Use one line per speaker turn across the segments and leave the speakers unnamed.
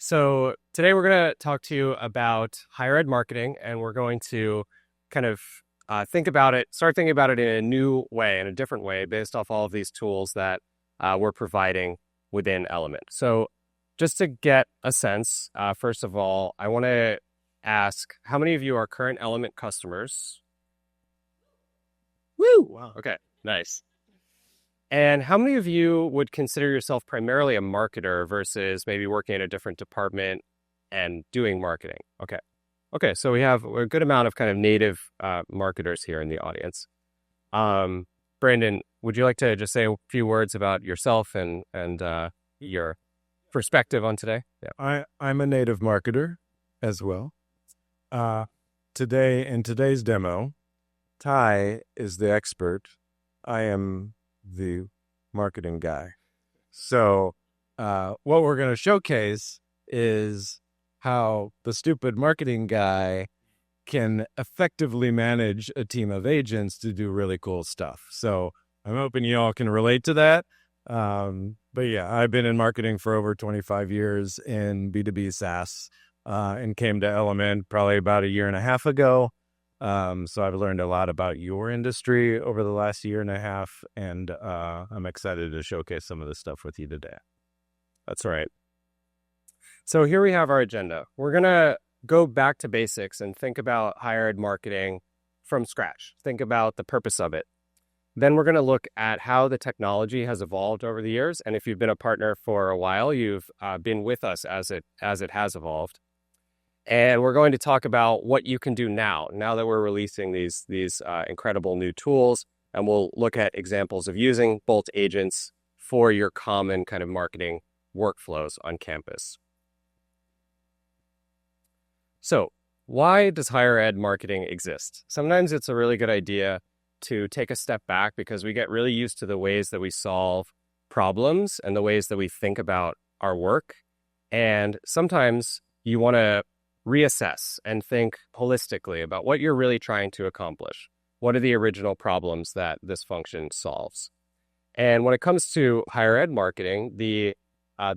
So today we're going to talk to you about higher ed marketing, and we're going to kind of start thinking about it in a new way, in a different way, based off all of these tools that we're providing within Element. So just to get a sense, first of all, I want to ask, how many of you are current Element customers? Woo! Wow. Okay, nice. And how many of you would consider yourself primarily a marketer versus maybe working in a different department and doing marketing? Okay, so we have a good amount of kind of native marketers here in the audience. Brandon, would you like to just say a few words about yourself and your perspective on today?
Yeah. I'm a native marketer as well. In today's demo, Ty is the expert. I am the marketing guy. So what we're going to showcase is how the stupid marketing guy can effectively manage a team of agents to do really cool stuff. So I'm hoping you all can relate to that. But yeah, I've been in marketing for over 25 years in B2B SaaS and came to Element probably about a year and a half ago. So I've learned a lot about your industry over the last year and a half, and I'm excited to showcase some of this stuff with you today.
That's right. So here we have our agenda. We're going to go back to basics and think about higher ed marketing from scratch. Think about the purpose of it. Then we're going to look at how the technology has evolved over the years. And if you've been a partner for a while, you've been with us as it has evolved. And we're going to talk about what you can do now that we're releasing these incredible new tools. And we'll look at examples of using Bolt agents for your common kind of marketing workflows on campus. So why does higher ed marketing exist? Sometimes it's a really good idea to take a step back because we get really used to the ways that we solve problems and the ways that we think about our work. And sometimes you want to reassess and think holistically about what you're really trying to accomplish. What are the original problems that this function solves? And when it comes to higher ed marketing, the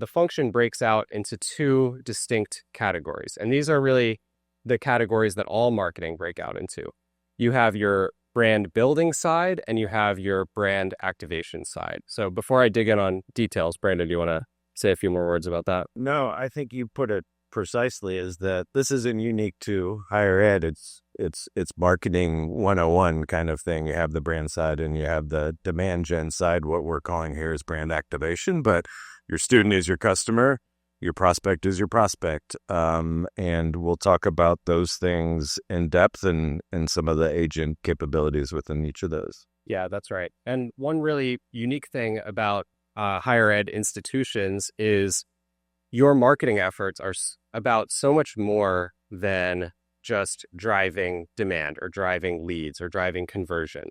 function breaks out into two distinct categories. And these are really the categories that all marketing break out into. You have your brand building side and you have your brand activation side. So before I dig in on details, Brandon, do you want to say a few more words about that?
No, I think you put it precisely, is that this isn't unique to higher ed. It's marketing 101 kind of thing. You have the brand side and you have the demand gen side. What we're calling here is brand activation, but your student is your customer, your prospect is your prospect. And we'll talk about those things in depth and some of the agent capabilities within each of those.
Yeah, that's right. And one really unique thing about higher ed institutions is your marketing efforts are about so much more than just driving demand or driving leads or driving conversion.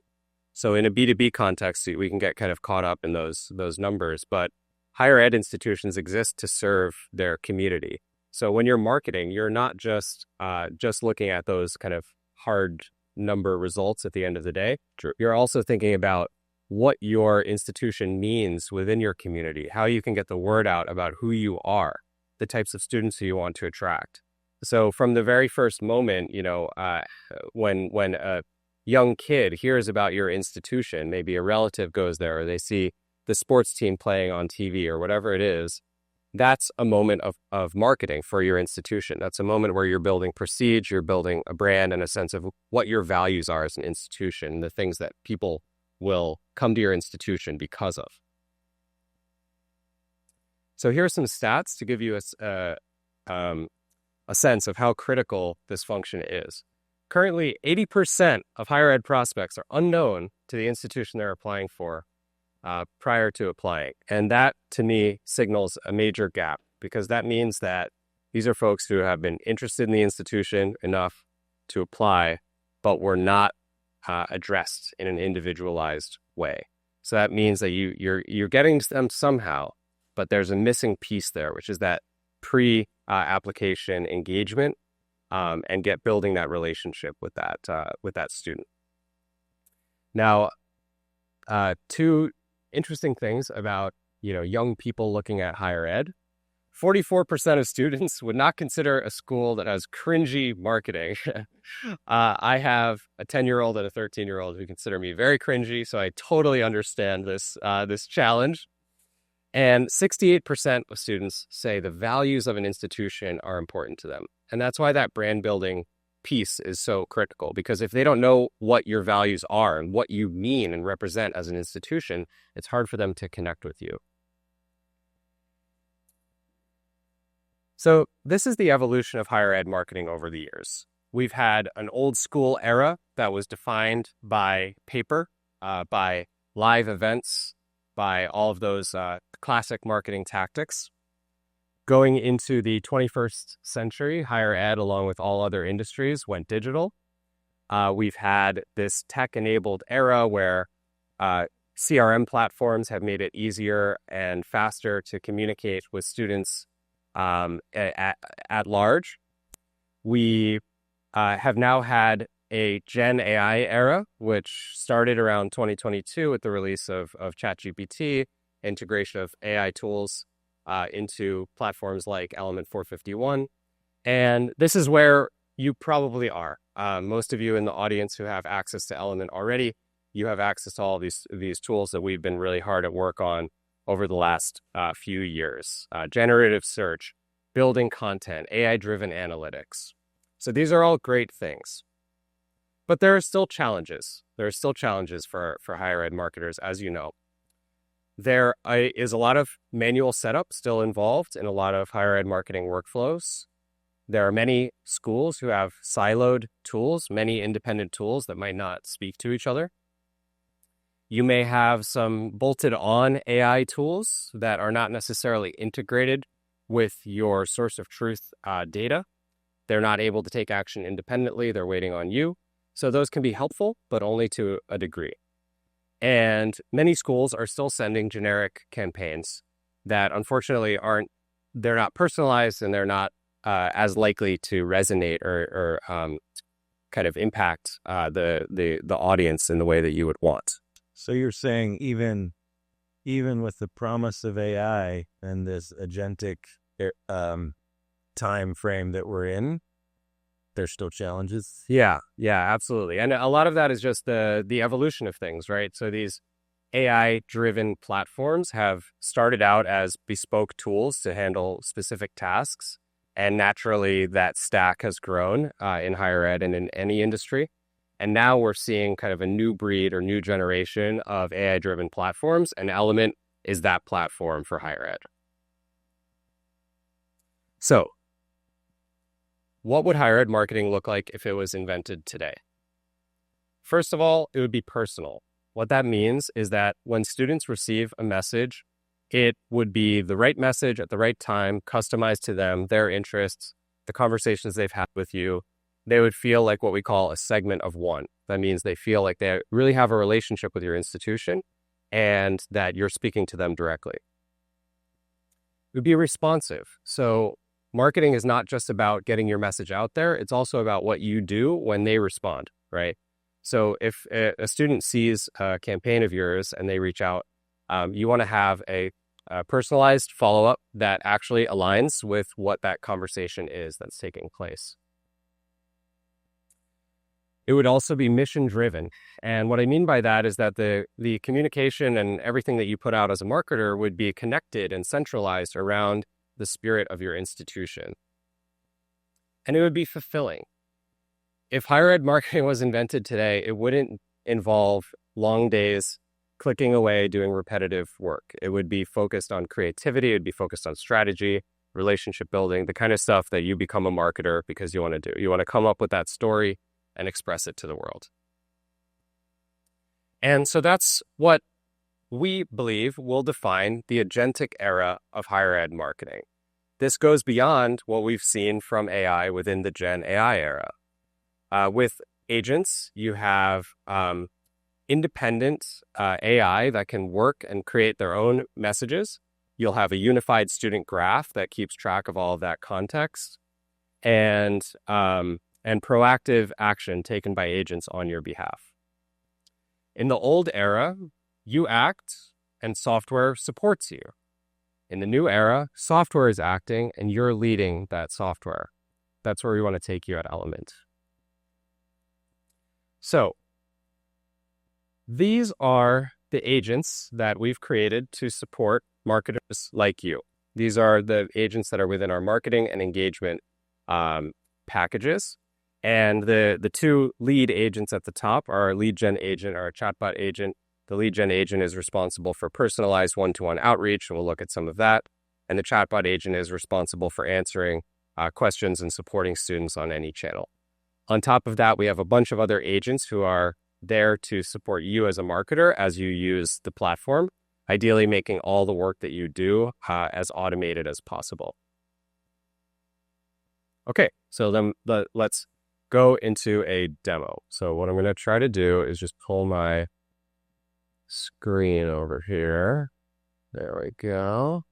So in a B2B context, we can get kind of caught up in those numbers, but higher ed institutions exist to serve their community. So when you're marketing, you're not just looking at those kind of hard number results at the end of the day.
True.
You're also thinking about what your institution means within your community, how you can get the word out about who you are, the types of students who you want to attract. So from the very first moment, when a young kid hears about your institution, maybe a relative goes there or they see the sports team playing on TV or whatever it is, that's a moment of marketing for your institution. That's a moment where you're building prestige, you're building a brand and a sense of what your values are as an institution, the things that people will come to your institution because of. So here are some stats to give you a sense of how critical this function is. Currently, 80% of higher ed prospects are unknown to the institution they're applying for prior to applying. And that, to me, signals a major gap because that means that these are folks who have been interested in the institution enough to apply, but were not addressed in an individualized way. So that means that you're getting to them somehow, but there's a missing piece there, which is that pre-application engagement and building that relationship with that student. Now, two interesting things about young people looking at higher ed. 44% of students would not consider a school that has cringy marketing. I have a 10-year-old and a 13-year-old who consider me very cringy, so I totally understand this challenge. And 68% of students say the values of an institution are important to them. And that's why that brand building piece is so critical, because if they don't know what your values are and what you mean and represent as an institution, it's hard for them to connect with you. So this is the evolution of higher ed marketing over the years. We've had an old school era that was defined by paper, by live events, by all of those classic marketing tactics. Going into the 21st century, higher ed, along with all other industries, went digital. We've had this tech-enabled era where CRM platforms have made it easier and faster to communicate with students at large. We have now had a Gen AI era, which started around 2022 with the release of ChatGPT, integration of AI tools into platforms like Element 451. And this is where you probably are. Most of you in the audience who have access to Element already, you have access to all these tools that we've been really hard at work on over the last few years. Generative search, building content, AI-driven analytics. So these are all great things. But there are still challenges. There are still challenges for higher ed marketers, as you know. There is a lot of manual setup still involved in a lot of higher ed marketing workflows. There are many schools who have siloed tools, many independent tools that might not speak to each other. You may have some bolted on AI tools that are not necessarily integrated with your source of truth data. They're not able to take action independently. They're waiting on you. So those can be helpful, but only to a degree. And many schools are still sending generic campaigns that unfortunately they're not personalized, and they're not as likely to resonate or kind of impact the audience in the way that you would want.
So you're saying even with the promise of AI and this agentic time frame that we're in, there's still challenges?
Yeah, absolutely. And a lot of that is just the evolution of things, right? So these AI-driven platforms have started out as bespoke tools to handle specific tasks. And naturally, that stack has grown in higher ed and in any industry. And now we're seeing kind of a new breed or new generation of AI-driven platforms, and Element is that platform for higher ed. So, what would higher ed marketing look like if it was invented today? First of all, it would be personal. What that means is that when students receive a message, it would be the right message at the right time, customized to them, their interests, the conversations they've had with you. They would feel like what we call a segment of one. That means they feel like they really have a relationship with your institution and that you're speaking to them directly. It would be responsive. So marketing is not just about getting your message out there. It's also about what you do when they respond, right? So if a student sees a campaign of yours and they reach out, you want to have a personalized follow-up that actually aligns with what that conversation is that's taking place. It would also be mission-driven. And what I mean by that is that the communication and everything that you put out as a marketer would be connected and centralized around the spirit of your institution. And it would be fulfilling. If higher ed marketing was invented today, it wouldn't involve long days clicking away, doing repetitive work. It would be focused on creativity. It would be focused on strategy, relationship building, the kind of stuff that you become a marketer because you want to do. You want to come up with that story and express it to the world. And so that's what we believe will define the agentic era of higher ed marketing. This goes beyond what we've seen from AI within the Gen AI era. With agents, you have independent AI that can work and create their own messages. You'll have a unified student graph that keeps track of all of that context, and proactive action taken by agents on your behalf. In the old era, you act and software supports you. In the new era, software is acting and you're leading that software. That's where we want to take you at Element. So these are the agents that we've created to support marketers like you. These are the agents that are within our marketing and engagement packages. And the two lead agents at the top are our lead gen agent, our chatbot agent. The lead gen agent is responsible for personalized one-to-one outreach, and we'll look at some of that. And the chatbot agent is responsible for answering questions and supporting students on any channel. On top of that, we have a bunch of other agents who are there to support you as a marketer as you use the platform, ideally making all the work that you do as automated as possible. Okay, so then let's go into a demo. So what I'm going to try to do is just pull my screen over here. There we go.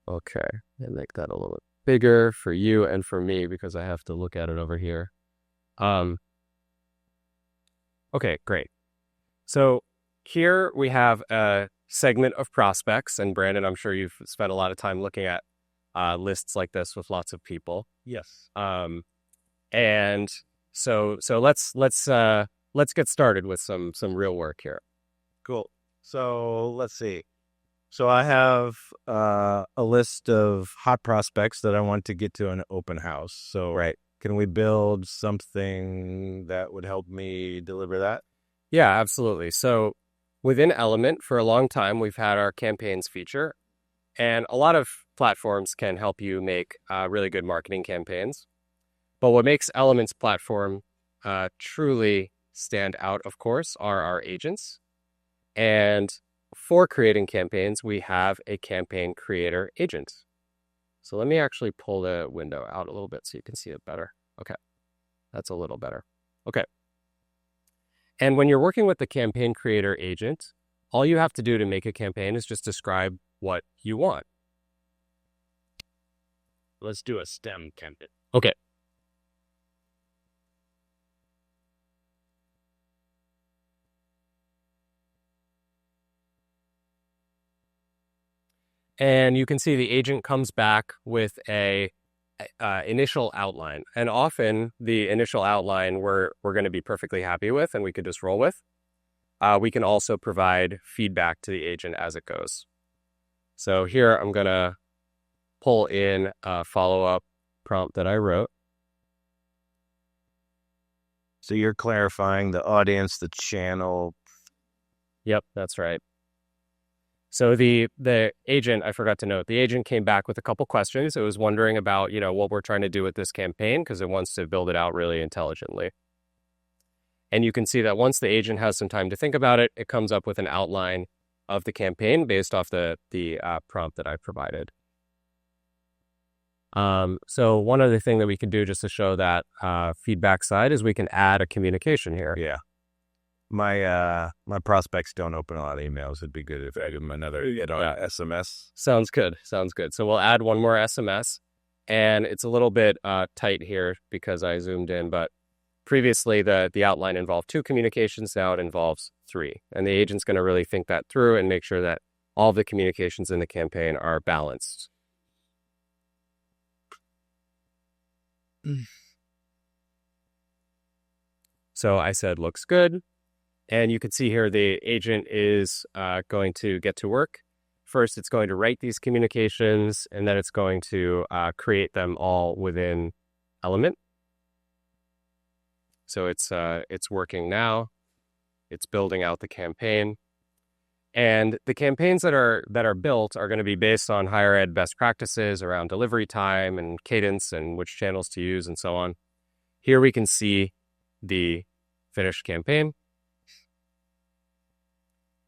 Okay, and make that a little bit bigger for you and for me because I have to look at it over here. Okay, great. So here we have a segment of prospects, and Brandon, I'm sure you've spent a lot of time looking at lists like this with lots of people.
Yes.
And so let's get started with some real work here.
Cool. So let's see. So I have a list of hot prospects that I want to get to an open house. So
Right.
Can we build something that would help me deliver that?
Yeah, absolutely. So within Element, for a long time, we've had our campaigns feature, and a lot of platforms can help you make really good marketing campaigns. But what makes Element's platform truly stand out, of course, are our agents. And for creating campaigns, we have a campaign creator agent. So let me actually pull the window out a little bit so you can see it better. Okay, that's a little better. Okay. And when you're working with the campaign creator agent, all you have to do to make a campaign is just describe what you want.
Let's do a STEM campaign.
Okay. And you can see the agent comes back with a initial outline. And often the initial outline we're going to be perfectly happy with and we could just roll with. We can also provide feedback to the agent as it goes. So here I'm going to pull in a follow-up prompt that I wrote.
So you're clarifying the audience, the channel.
Yep, that's right. So the agent, I forgot to note, the agent came back with a couple questions. It was wondering about, what we're trying to do with this campaign because it wants to build it out really intelligently. And you can see that once the agent has some time to think about it, it comes up with an outline of the campaign based off the prompt that I provided. So one other thing that we can do just to show that feedback side is we can add a communication here.
Yeah. My prospects don't open a lot of emails. It'd be good if I give them another SMS.
Sounds good. So we'll add one more SMS, and it's a little bit tight here because I zoomed in, but previously the outline involved 2 communications. Now it involves 3, and the agent's going to really think that through and make sure that all of the communications in the campaign are balanced. So I said, looks good. And you can see here the agent is going to get to work. First, it's going to write these communications, and then it's going to create them all within Element. So it's working now. It's building out the campaign. And the campaigns that are built are going to be based on higher ed best practices around delivery time and cadence and which channels to use and so on. Here we can see the finished campaign.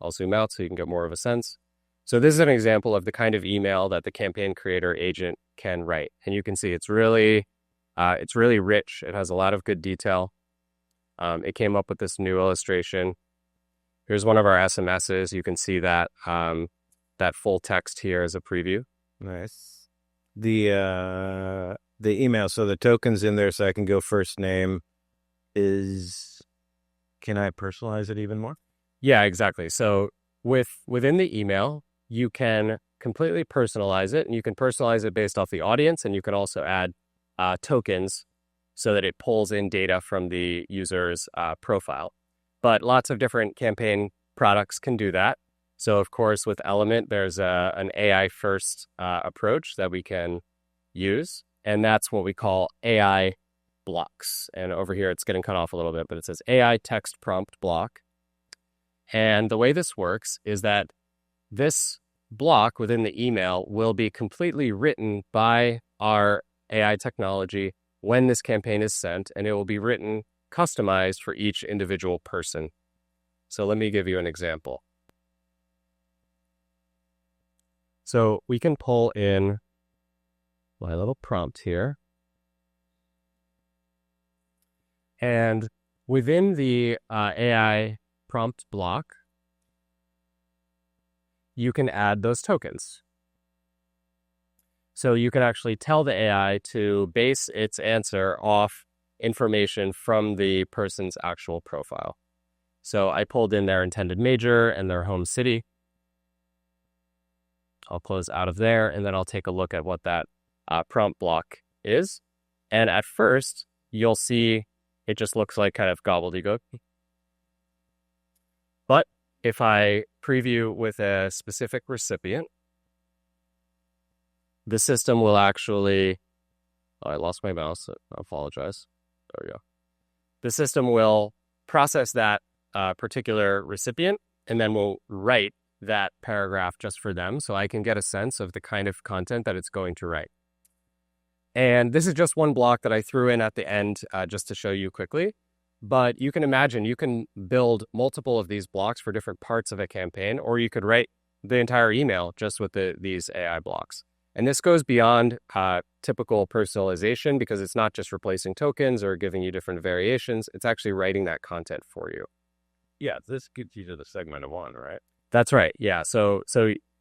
I'll zoom out so you can get more of a sense. So this is an example of the kind of email that the campaign creator agent can write. And you can see it's really rich. It has a lot of good detail. It came up with this new illustration. Here's one of our SMSs. You can see that that full text here as a preview.
Nice. The email, so the token's in there, so I can go first name. Can I personalize it even more?
Yeah, exactly. So within the email, you can completely personalize it, and you can personalize it based off the audience, and you can also add tokens so that it pulls in data from the user's profile. But lots of different campaign products can do that. So, of course, with Element, there's an AI-first approach that we can use, and that's what we call AI blocks. And over here, it's getting cut off a little bit, but it says AI text prompt block. And the way this works is that this block within the email will be completely written by our AI technology when this campaign is sent, and it will be written customized for each individual person. So let me give you an example. So we can pull in my little prompt here. And within the AI prompt block, you can add those tokens. So you can actually tell the AI to base its answer off information from the person's actual profile. So I pulled in their intended major and their home city. I'll close out of there, and then I'll take a look at what that prompt block is. And at first, you'll see it just looks like kind of gobbledygook. But if I preview with a specific recipient, the system will actually... Oh, I lost my mouse. I apologize. There we go. The system will process that particular recipient, and then will write that paragraph just for them, so I can get a sense of the kind of content that it's going to write. And this is just one block that I threw in at the end just to show you quickly. But you can imagine you can build multiple of these blocks for different parts of a campaign, or you could write the entire email just with these AI blocks. And this goes beyond typical personalization, because it's not just replacing tokens or giving you different variations. It's actually writing that content for you.
Yeah, this gets you to the segment of one, right?
That's right. Yeah. So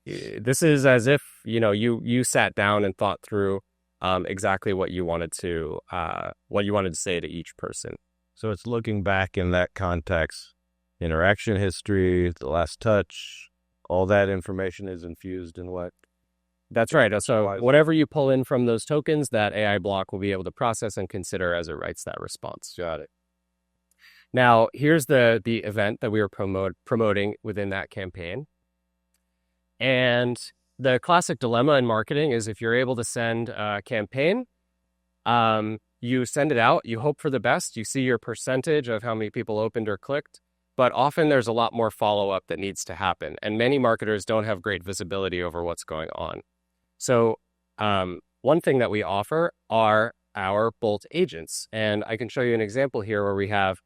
this is as if, you sat down and thought through exactly what you wanted to say to each person.
So it's looking back in that context, interaction history, the last touch, all that information is infused in what?
That's right. So whatever you pull in from those tokens, that AI block will be able to process and consider as it writes that response.
Got it.
Now, here's the event that we were promoting within that campaign. And the classic dilemma in marketing is, if you're able to send a campaign, you send it out, you hope for the best, you see your percentage of how many people opened or clicked, but often there's a lot more follow-up that needs to happen. And many marketers don't have great visibility over what's going on. So one thing that we offer are our Bolt agents. And I can show you an example here where we have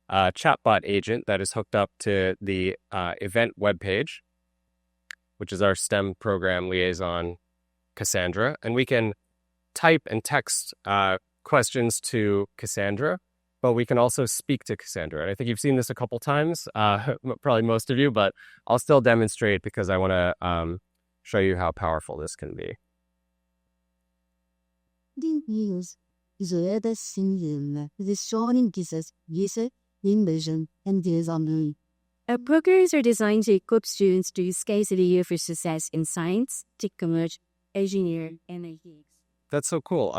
a chatbot agent that is hooked up to the event webpage, which is our STEM program liaison, Cassandra. And we can type and text questions to Cassandra, but we can also speak to Cassandra. And I think you've seen this a couple times, probably most of you, but I'll still demonstrate because I want to show you how powerful this can be.
Our programs are designed to equip students to use case study for success in science, technology, engineering, and IT.
That's so cool.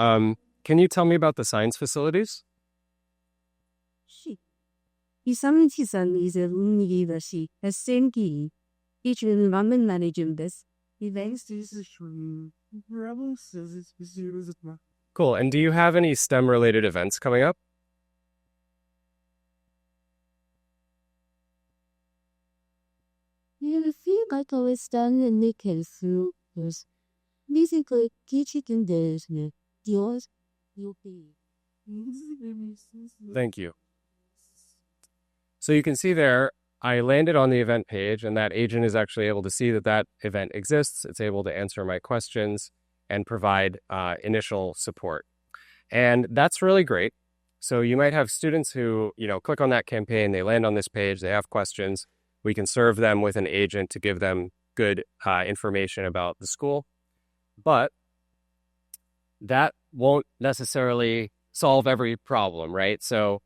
Can you tell me about the science facilities?
이 상지선 is a university, a senki, each will ramen management this.
Cool. And do you have any STEM-related events coming up?
Basically,
Thank you. So you can see there, I landed on the event page, and that agent is actually able to see that that event exists. It's able to answer my questions and provide initial support. And that's really great. So you might have students who, click on that campaign, they land on this page, they have questions. We can serve them with an agent to give them good information about the school. But that won't necessarily solve every problem, right? So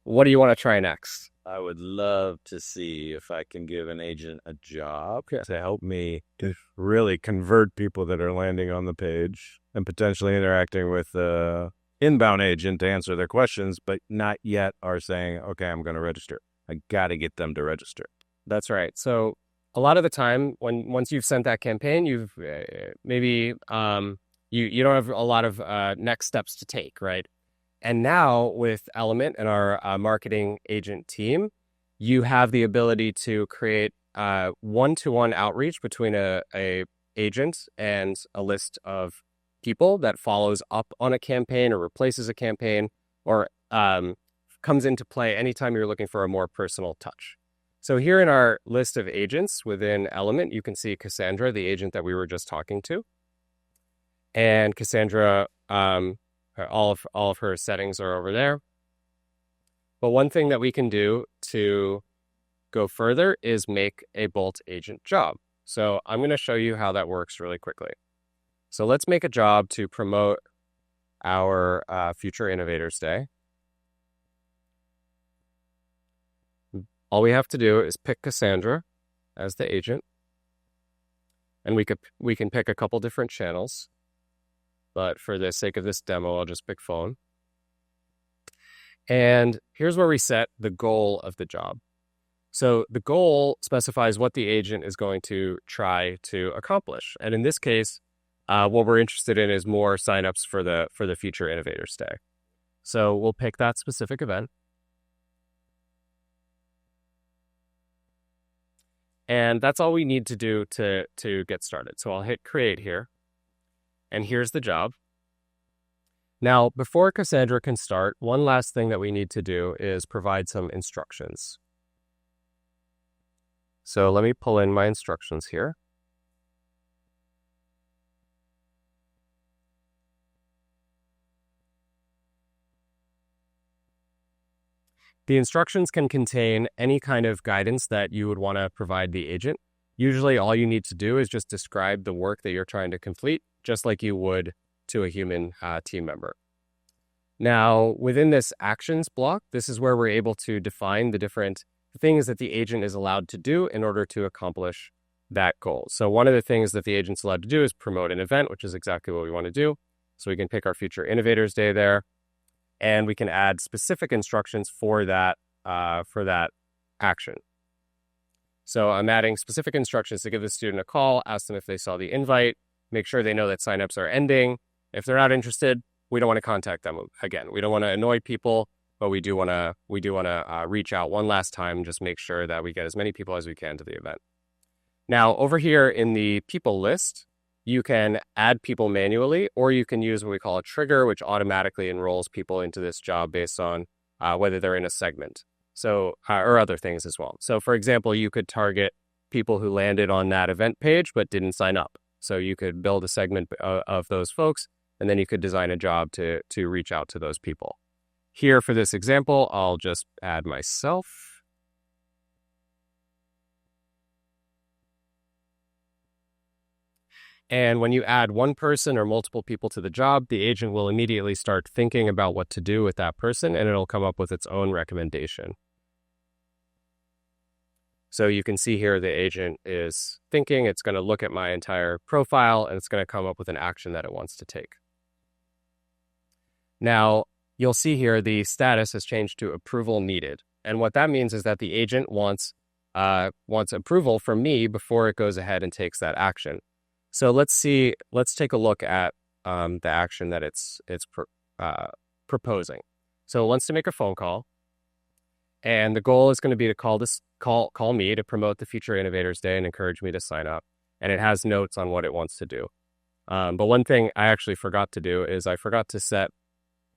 what do you want to try next?
I would love to see if I can give an agent a job to help me to really convert people that are landing on the page and potentially interacting with the inbound agent to answer their questions, but not yet are saying, okay, I'm going to register. I got to get them to register.
That's right. So a lot of the time, once you've sent that campaign, you've maybe you don't have a lot of next steps to take, right? And now with Element and our marketing agent team, you have the ability to create one-to-one outreach between a agent and a list of people that follows up on a campaign or replaces a campaign or comes into play anytime you're looking for a more personal touch. So here in our list of agents within Element, you can see Cassandra, the agent that we were just talking to. And Cassandra, all of her settings are over there. But one thing that we can do to go further is make a Bolt agent job. So I'm going to show you how that works really quickly. So let's make a job to promote our Future Innovators Day. All we have to do is pick Cassandra as the agent. And we can pick a couple different channels. But for the sake of this demo, I'll just pick phone. And here's where we set the goal of the job. So the goal specifies what the agent is going to try to accomplish. And in this case, what we're interested in is more signups for the Future Innovators Day. So we'll pick that specific event. And that's all we need to do to get started. So I'll hit create here. And here's the job. Now, before Cassandra can start, one last thing that we need to do is provide some instructions. So let me pull in my instructions here. The instructions can contain any kind of guidance that you would want to provide the agent. Usually all you need to do is just describe the work that you're trying to complete, just like you would to a human team member. Now, within this actions block, this is where we're able to define the different things that the agent is allowed to do in order to accomplish that goal. So one of the things that the agent's allowed to do is promote an event, which is exactly what we want to do. So we can pick our Future Innovators Day there, and we can add specific instructions for that action. So I'm adding specific instructions to give the student a call, ask them if they saw the invite, make sure they know that signups are ending. If they're not interested, we don't want to contact them again. We don't want to annoy people, but we do want to reach out one last time, just make sure that we get as many people as we can to the event. Now, over here in the people list, you can add people manually, or you can use what we call a trigger, which automatically enrolls people into this job based on whether they're in a segment. So, or other things as well. So, for example, you could target people who landed on that event page but didn't sign up. So you could build a segment of those folks, and then you could design a job to reach out to those people. Here for this example, I'll just add myself. And when you add one person or multiple people to the job, the agent will immediately start thinking about what to do with that person, and it'll come up with its own recommendation. So you can see here the agent is thinking, it's going to look at my entire profile, and it's going to come up with an action that it wants to take. Now, you'll see here the status has changed to approval needed. And what that means is that the agent wants approval from me before it goes ahead and takes that action. So let's take a look at the action that it's proposing. So it wants to make a phone call, and the goal is going to be to call me to promote the Future Innovators Day and encourage me to sign up. And it has notes on what it wants to do. But one thing I actually forgot to do is I forgot to set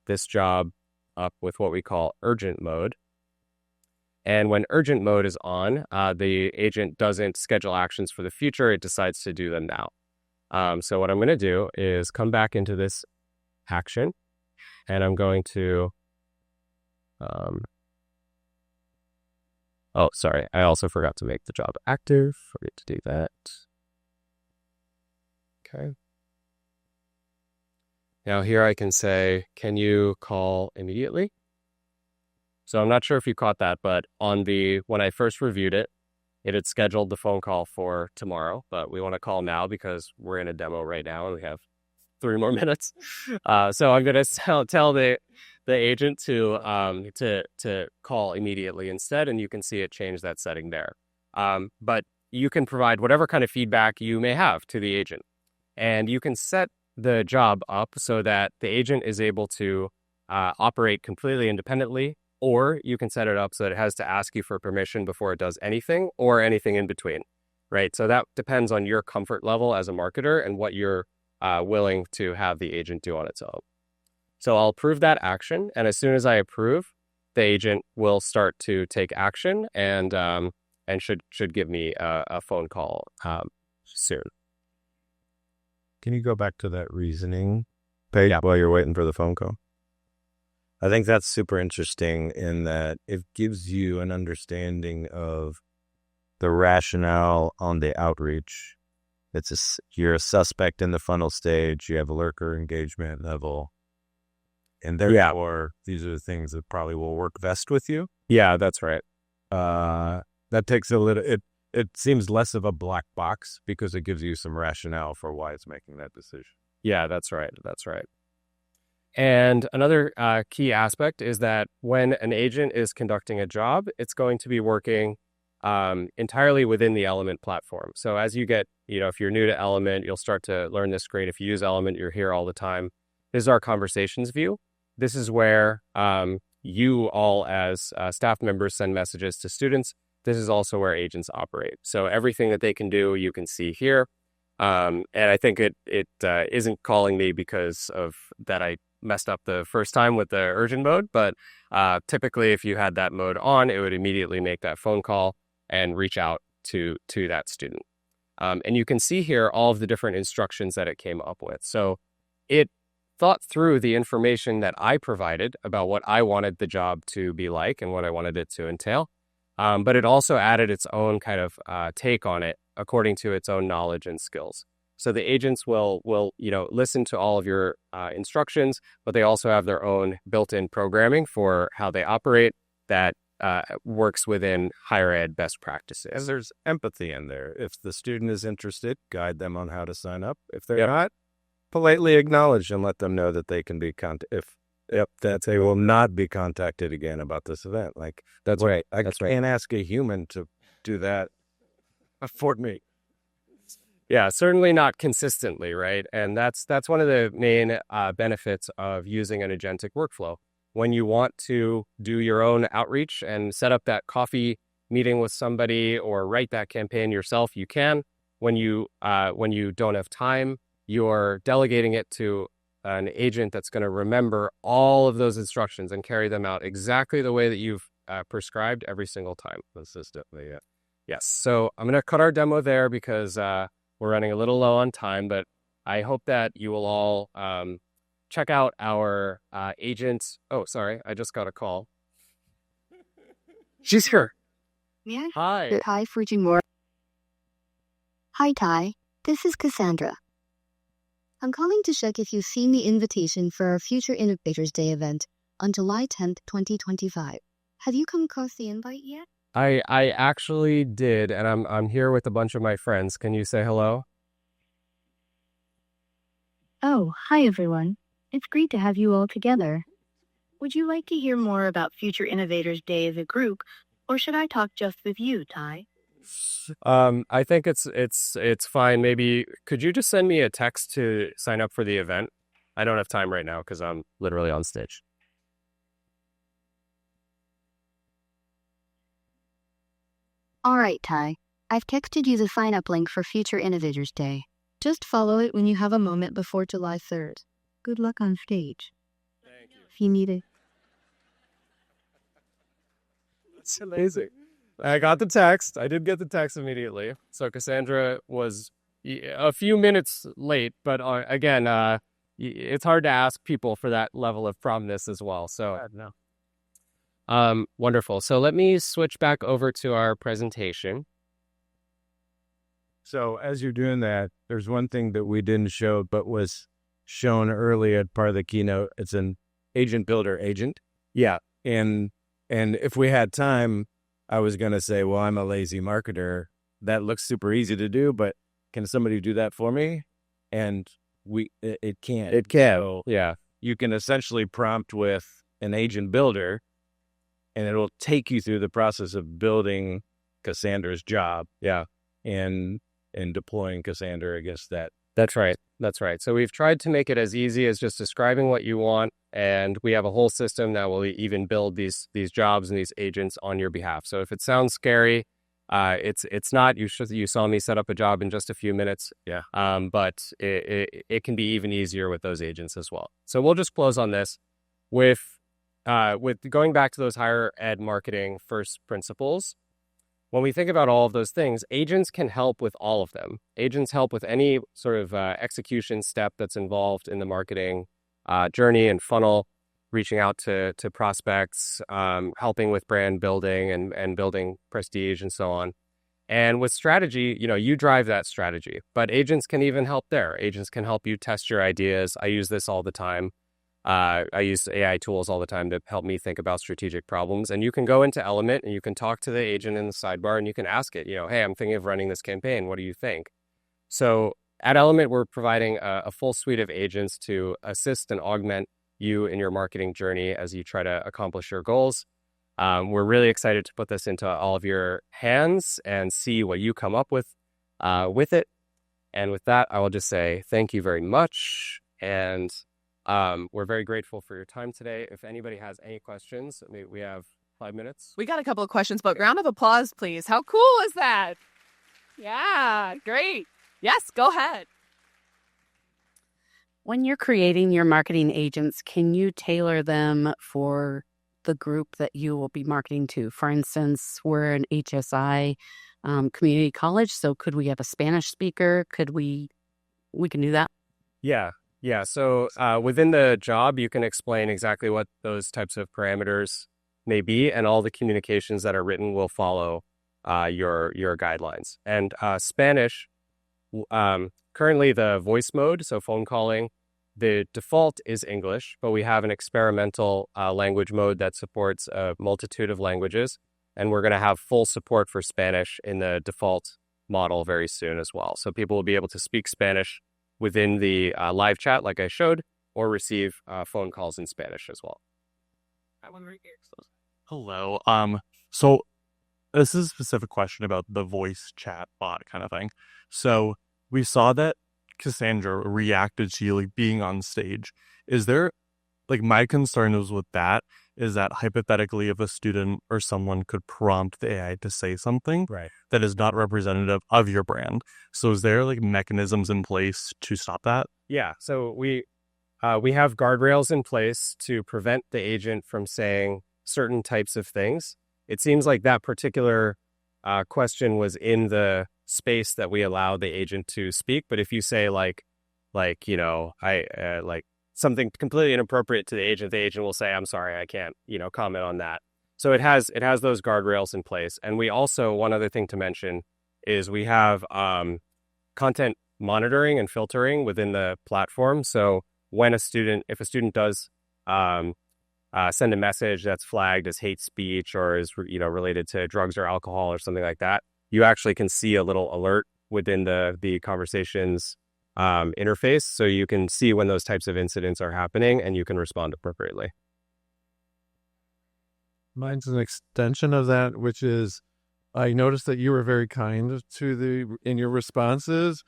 this job up with what we call urgent mode. And when urgent mode is on, the agent doesn't schedule actions for the future. It decides to do them now. So what I'm going to do is come back into this action, and I'm going to, oh, sorry, I also forgot to make the job active. Forget to do that. Okay. Now here I can say, can you call immediately? So I'm not sure if you caught that, but when I first reviewed it, it had scheduled the phone call for tomorrow, but we want to call now because we're in a demo right now and we have 3 more minutes. So I'm going to tell the agent to call immediately instead, and you can see it change that setting there. But you can provide whatever kind of feedback you may have to the agent, and you can set the job up so that the agent is able to operate completely independently, or you can set it up so that it has to ask you for permission before it does anything or anything in between, right? So that depends on your comfort level as a marketer and what you're willing to have the agent do on its own. So I'll approve that action, and as soon as I approve, the agent will start to take action and should give me a phone call soon.
Can you go back to that reasoning page while you're waiting for the phone call? I think that's super interesting in that it gives you an understanding of the rationale on the outreach. You're a suspect in the funnel stage. You have a lurker engagement level. And therefore, these are the things that probably will work best with you.
Yeah, that's right.
That takes a little... It seems less of a black box because it gives you some rationale for why it's making that decision.
Yeah, that's right. That's right. And another key aspect is that when an agent is conducting a job, it's going to be working entirely within the Element platform. So as you get, if you're new to Element, you'll start to learn this great. If you use Element, you're here all the time. This is our conversations view. This is where you all as staff members send messages to students. This is also where agents operate. So everything that they can do, you can see here. And I think it isn't calling me because of that I messed up the first time with the urgent mode. But typically, if you had that mode on, it would immediately make that phone call and reach out to that student. And you can see here all of the different instructions that it came up with. So it thought through the information that I provided about what I wanted the job to be like and what I wanted it to entail. But it also added its own kind of take on it according to its own knowledge and skills. So the agents will listen to all of your instructions, but they also have their own built-in programming for how they operate that works within higher ed best practices.
And there's empathy in there. If the student is interested, guide them on how to sign up. If they're not, politely acknowledge and let them know that they can be that they will not be contacted again about this event. Like
that's right.
I can't ask a human to do that for me.
Yeah, certainly not consistently, right? And that's one of the main benefits of using an agentic workflow. When you want to do your own outreach and set up that coffee meeting with somebody or write that campaign yourself, you can. When you don't have time, you're delegating it to an agent that's going to remember all of those instructions and carry them out exactly the way that you've prescribed every single time.
Consistently, yeah.
Yes. So I'm going to cut our demo there because we're running a little low on time, but I hope that you will all check out our agent. Oh, sorry. I just got a call. She's here.
Yeah.
Hi.
Hi, Fujimura. Hi, Ty. This is Cassandra. I'm calling to check if you've seen the invitation for our Future Innovators Day event on July 10th, 2025. Have you come across the invite yet?
I actually did, and I'm here with a bunch of my friends. Can you say hello?
Oh, hi everyone. It's great to have you all together. Would you like to hear more about Future Innovators Day as a group, or should I talk just with you, Ty?
I think it's fine. Maybe could you just send me a text to sign up for the event? I don't have time right now because I'm literally on stage.
All right, Ty. I've texted you the sign-up link for Future Innovators Day. Just follow it when you have a moment before July 3rd. Good luck on stage.
Thank you.
If you need it.
That's amazing. I got the text. I did get the text immediately. So Cassandra was a few minutes late, but again, it's hard to ask people for that level of promptness as well. So wonderful. So let me switch back over to our presentation.
So as you're doing that, there's one thing that we didn't show, but was shown early as part of the keynote. It's an agent builder agent.
Yeah.
And And if we had time, I was going to say, well, I'm a lazy marketer. That looks super easy to do, but can somebody do that for me? And it can't.
It can.
So
Yeah.
you can essentially prompt with an agent builder, and it'll take you through the process of building Cassandra's job.
Yeah.
And deploying Cassandra against that.
That's right. That's right. So we've tried to make it as easy as just describing what you want, and we have a whole system that will even build these jobs and these agents on your behalf. So if it sounds scary, it's not. You saw me set up a job in just a few minutes.
Yeah.
But it can be even easier with those agents as well. So we'll just close on this with going back to those higher ed marketing first principles. When we think about all of those things, agents can help with all of them. Agents help with any sort of execution step that's involved in the marketing journey and funnel, reaching out to prospects, helping with brand building and building prestige and so on. And with strategy, you drive that strategy, but agents can even help there. Agents can help you test your ideas. I use this all the time. I use AI tools all the time to help me think about strategic problems. And you can go into Element and you can talk to the agent in the sidebar and you can ask it, hey, I'm thinking of running this campaign. What do you think? So at Element, we're providing a full suite of agents to assist and augment you in your marketing journey as you try to accomplish your goals. We're really excited to put this into all of your hands and see what you come up with it. And with that, I will just say thank you very much. And we're very grateful for your time today. If anybody has any questions, we have 5 minutes.
We got a couple of questions, but round of applause, please. How cool is that? Yeah, great. Yes, go ahead.
When you're creating your marketing agents, can you tailor them for the group that you will be marketing to? For instance, we're an HSI community college, so could we have a Spanish speaker? We can do that?
Yeah. So within the job, you can explain exactly what those types of parameters may be, and all the communications that are written will follow your guidelines. And Spanish, currently the voice mode, so phone calling, the default is English, but we have an experimental language mode that supports a multitude of languages, and we're going to have full support for Spanish in the default model very soon as well. So people will be able to speak Spanish within the live chat, like I showed, or receive phone calls in Spanish as well.
That one right here.
Hello. So this is a specific question about the voice chat bot kind of thing. So we saw that Cassandra reacted to you being on stage. Is there, my concern was with that, is that hypothetically if a student or someone could prompt the AI to say something that is not representative of your brand. So is there mechanisms in place to stop that?
Yeah, so we have guardrails in place to prevent the agent from saying certain types of things. It seems like that particular question was in the space that we allow the agent to speak. But if you say something completely inappropriate to the agent will say, I'm sorry, I can't, comment on that. So it has those guardrails in place. And we also, one other thing to mention is we have content monitoring and filtering within the platform. So if a student does send a message that's flagged as hate speech or is related to drugs or alcohol or something like that, you actually can see a little alert within the conversations interface, so you can see when those types of incidents are happening and you can respond appropriately.
Mine's an extension of that, which is I noticed that you were very kind in your responses.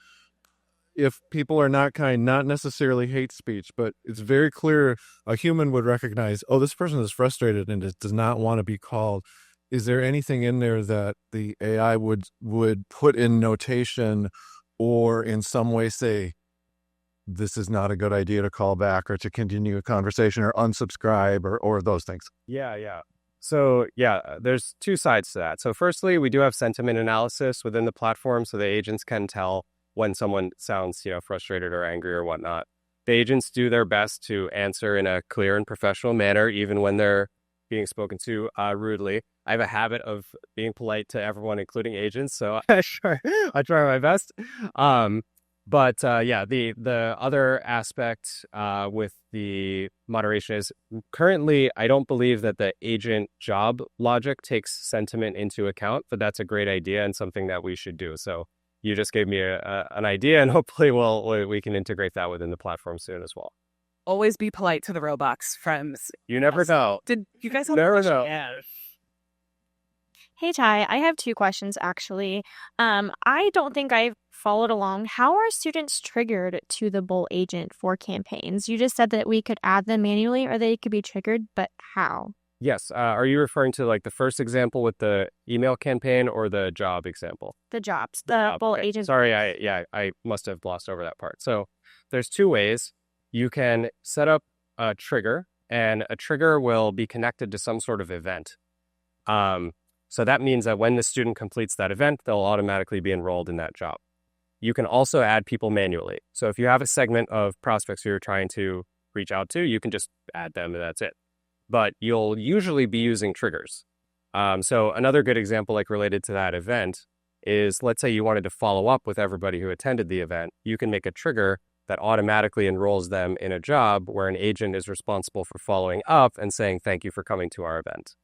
If people are not kind, not necessarily hate speech, but it's very clear a human would recognize, this person is frustrated and does not want to be called. Is there anything in there that the AI would put in notation or in some way say, this is not a good idea to call back or to continue a conversation or unsubscribe or those things?
Yeah. So there's two sides to that. So firstly, we do have sentiment analysis within the platform, so the agents can tell when someone sounds, frustrated or angry or whatnot. The agents do their best to answer in a clear and professional manner, even when they're being spoken to rudely. I have a habit of being polite to everyone, including agents, so I try my best. But yeah, the other aspect with the moderation is currently I don't believe that the agent job logic takes sentiment into account, but that's a great idea and something that we should do. So you just gave me an idea, and hopefully we can integrate that within the platform soon as well.
Always be polite to the Robux friends.
You never know.
Did you guys have
Never
a question?
know.
Yeah.
Hey Ty, I have two questions actually. I don't think I've followed along. How are students triggered to the Bull agent for campaigns? You just said that we could add them manually or they could be triggered, but how?
Yes. Are you referring to like the first example with the email campaign or the job example?
The jobs, the Bull
Okay.
agent.
Sorry, I must have glossed over that part. So there's two ways. You can set up a trigger, and a trigger will be connected to some sort of event. So that means that when the student completes that event, they'll automatically be enrolled in that job. You can also add people manually. So if you have a segment of prospects you're trying to reach out to, you can just add them and that's it. But you'll usually be using triggers. So another good example, like related to that event, is let's say you wanted to follow up with everybody who attended the event. You can make a trigger that automatically enrolls them in a job where an agent is responsible for following up and saying, thank you for coming to our event.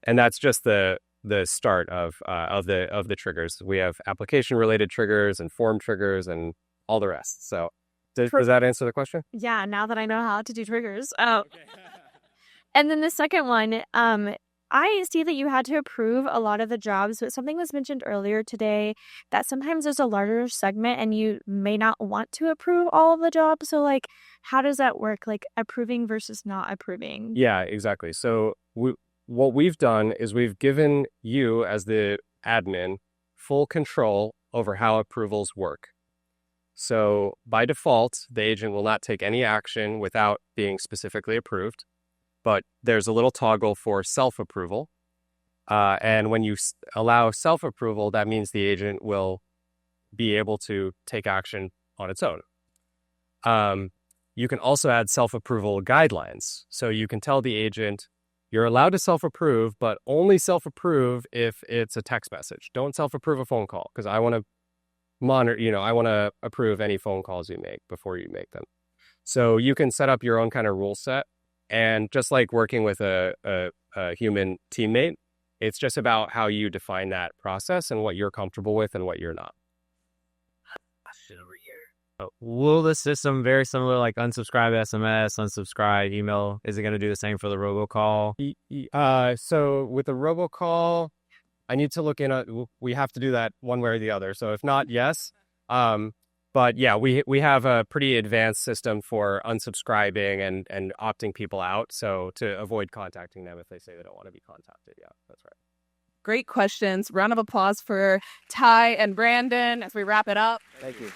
And that's just the start of the triggers. We have application related triggers and form triggers and all the rest. So does that answer the question?
Yeah, now that I know how to do triggers. And then the second one, I see that you had to approve a lot of the jobs, but something was mentioned earlier today that sometimes there's a larger segment and you may not want to approve all of the jobs. So like, how does that work? Like approving versus not approving?
Yeah, exactly. So what we've done is we've given you as the admin full control over how approvals work. So by default, the agent will not take any action without being specifically approved, but there's a little toggle for self-approval. And when you allow self-approval, that means the agent will be able to take action on its own. You can also add self-approval guidelines. So you can tell the agent, you're allowed to self-approve, but only self-approve if it's a text message. Don't self-approve a phone call because I want to monitor, I want to approve any phone calls you make before you make them. So you can set up your own kind of rule set. And just like working with a human teammate, it's just about how you define that process and what you're comfortable with and what you're not.
Will the system very similar like unsubscribe SMS, unsubscribe email? Is it going to do the same for the robocall?
So with the robocall, I need to look in. We have to do that one way or the other. So if not, yes. But yeah, we have a pretty advanced system for unsubscribing and opting people out. So to avoid contacting them if they say they don't want to be contacted. Yeah, that's right.
Great questions. Round of applause for Ty and Brandon as we wrap it up.
Thank you.